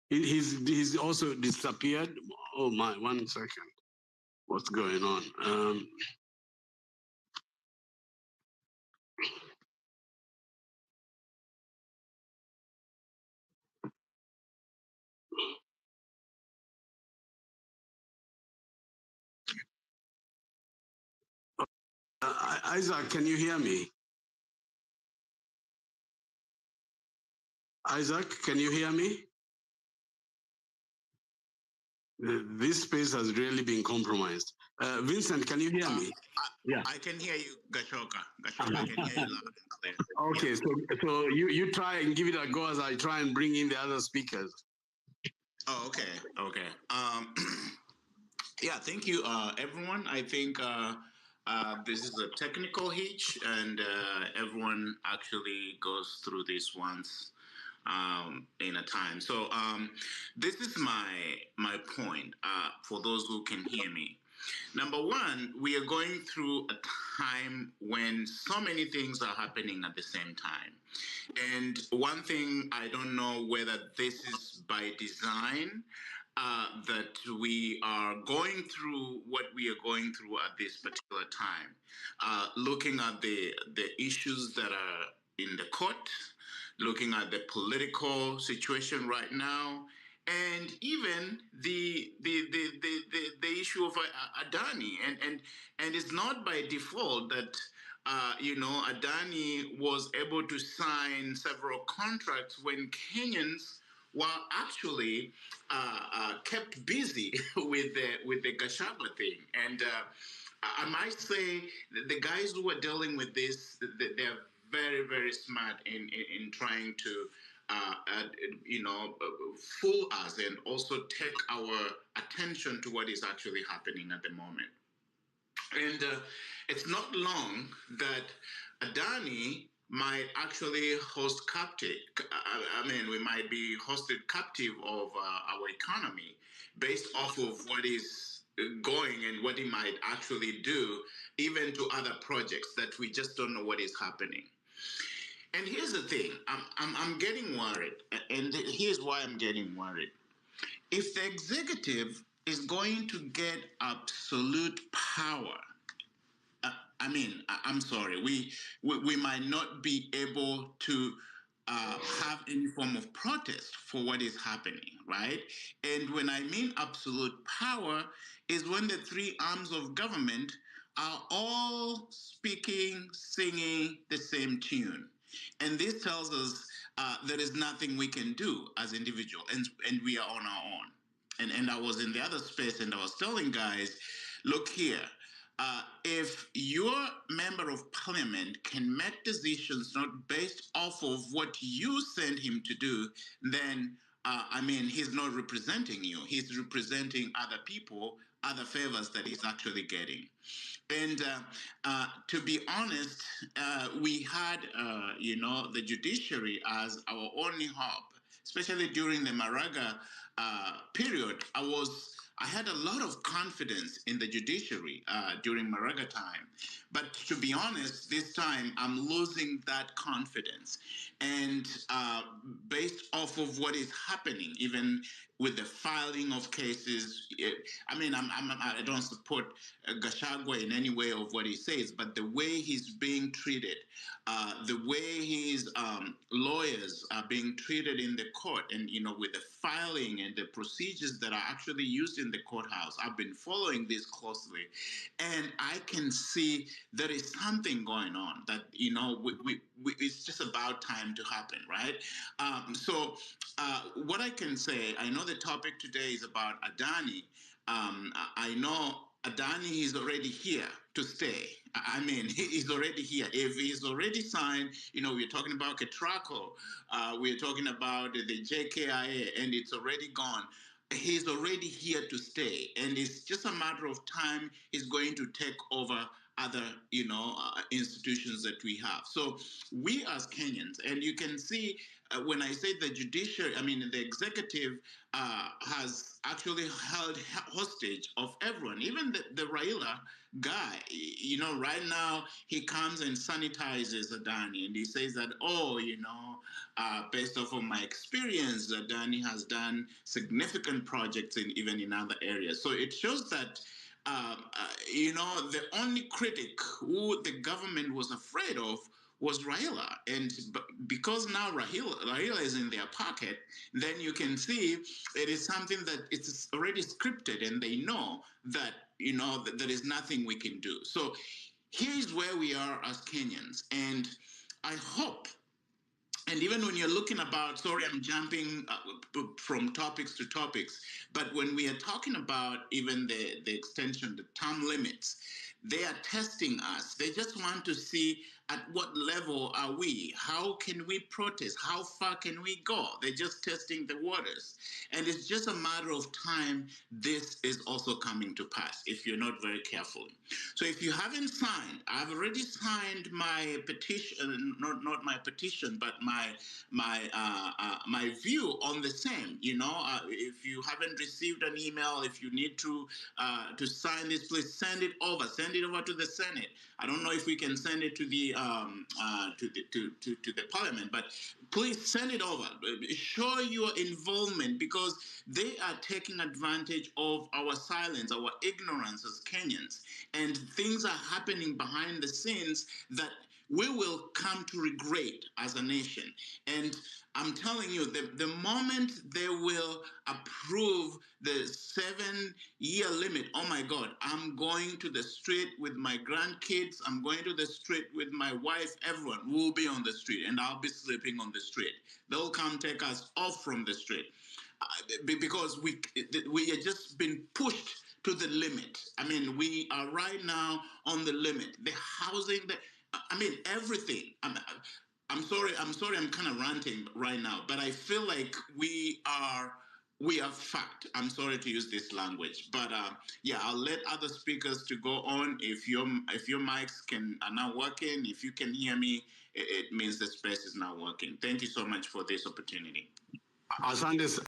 He's also disappeared. Oh my! 1 second. What's going on? Isaac, can you hear me? Isaac, can you hear me? This space has really been compromised. Vincent, can you hear me? Yeah, I can hear you, Gashoka. Gashoka, I can hear you loud and clear. Okay, yeah. so you try and give it a go as I try and bring in the other speakers. Oh, okay. Yeah, thank you, everyone. I think this is a technical hitch, and everyone actually goes through this once in a time. So this is my point for those who can hear me. Number one, we are going through a time when so many things are happening at the same time. And one thing, I don't know whether this is by design, that we are going through what we are going through at this particular time, looking at the issues that are in the court, looking at the political situation right now, and even the issue of Adani, and it's not by default that Adani was able to sign several contracts when Kenyans were actually kept busy with the Gashagwa thing. And I might say the guys who are dealing with this, they're very, very smart in trying to fool us and also take our attention to what is actually happening at the moment. And it's not long that Adani might actually host captive. I mean, we might be hosted captive of our economy based off of what is going and what he might actually do, even to other projects that we just don't know what is happening. And here's the thing, I'm getting worried, and here's why I'm getting worried. If the executive is going to get absolute power, I'm sorry, we might not be able to have any form of protest for what is happening, right? And when I mean absolute power is when the three arms of government are all speaking, singing the same tune. And this tells us there is nothing we can do as individuals, and we are on our own. And I was in the other space and I was telling guys, look here, if your member of parliament can make decisions not based off of what you send him to do, then he's not representing you. He's representing other people, other favors that he's actually getting. And to be honest, we had, the judiciary as our only hope, especially during the Maraga period. I had a lot of confidence in the judiciary during Maraga time. But to be honest, this time I'm losing that confidence. And based off of what is happening, even with the filing of cases, I don't support Gashagwa in any way of what he says, but the way he's being treated, the way his lawyers are being treated in the court, and with the filing and the procedures that are actually used in the courthouse, I've been following this closely, and I can see there is something going on that it's just about time to happen, right? So what I can say, I know the topic today is about Adani. I know Adani is already here to stay. He's already here. If he's already signed, we're talking about Ketraco, we're talking about the JKIA, and it's already gone. He's already here to stay. And it's just a matter of time he's going to take over other, institutions that we have. So we as Kenyans, and you can see when I say the judiciary, I mean the executive has actually held hostage of everyone, even the Raila guy. Right now he comes and sanitizes Adani, and he says that, based off of my experience, Adani has done significant projects even in other areas. So it shows that the only critic who the government was afraid of was Raila. And because now Raila is in their pocket, then you can see it is something that it's already scripted, and they know that, that there is nothing we can do. So here's where we are as Kenyans. And I hope, and even when you're looking about, sorry, I'm jumping from topics to topics, but when we are talking about even the extension, the term limits, they are testing us. They just want to see at what level are we? How can we protest? How far can we go? They're just testing the waters. And it's just a matter of time this is also coming to pass if you're not very careful. So if you haven't signed, I've already signed my petition, not my petition, but my view on the same. If you haven't received an email, if you need to sign this, please send it over. Send it over to the Senate. I don't know if we can send it to the Parliament, but please send it over. Show your involvement, because they are taking advantage of our silence, our ignorance as Kenyans, and things are happening behind the scenes that we will come to regret as a nation. And I'm telling you, the moment they will approve the 7-year limit, oh my God, I'm going to the street with my grandkids. I'm going to the street with my wife. Everyone will be on the street, and I'll be sleeping on the street. They'll come take us off from the street because we have just been pushed to the limit. I mean, we are right now on the limit. The housing, everything. I'm sorry, I'm kind of ranting right now, but I feel like we are fucked. I'm sorry to use this language, but yeah, I'll let other speakers to go on. If your mics are now working, if you can hear me, it means the space is now working. Thank you so much for this opportunity. Asante